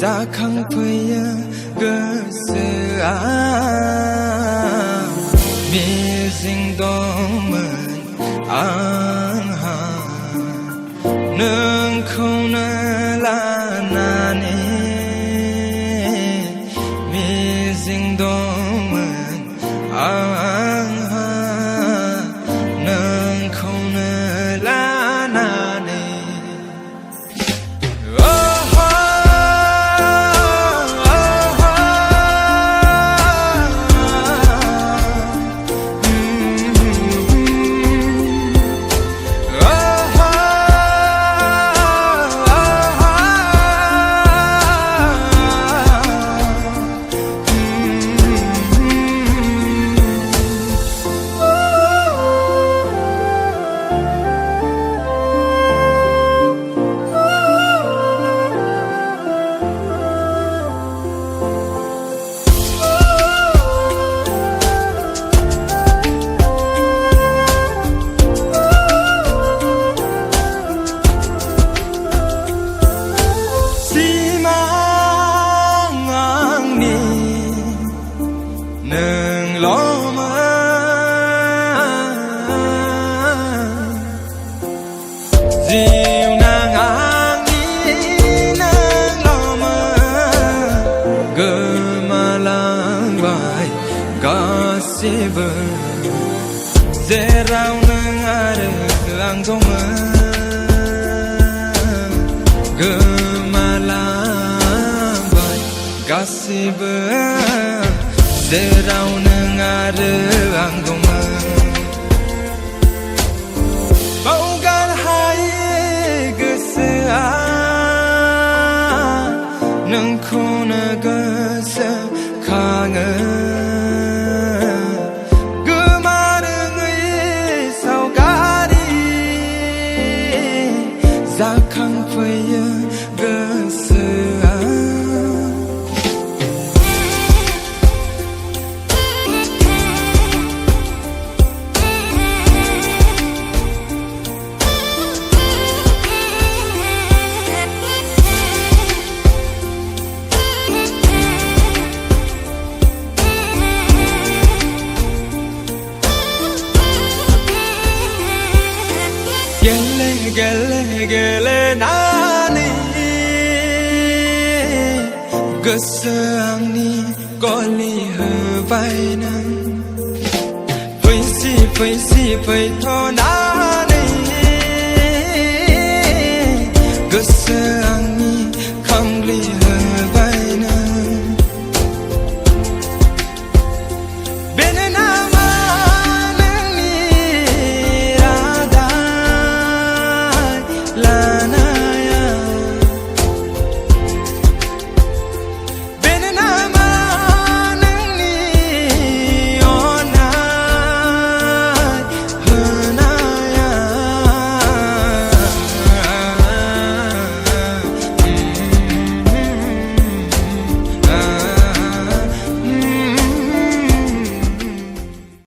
khang phơi Gwswa mi ding dong men ang ha nung không la na ne mi ding dong men ang ha nung không la na ne jayw nanga Baogarhaywi Gwswa Zeraw nang ada ang doma Gwswa Zeraw nang ada ang doma Baogarhaywi Gwswa nungko na Gwswa khanga khang phơi Gwswa gele nani Gwswa ni koli vai nan phơi si phơi tho na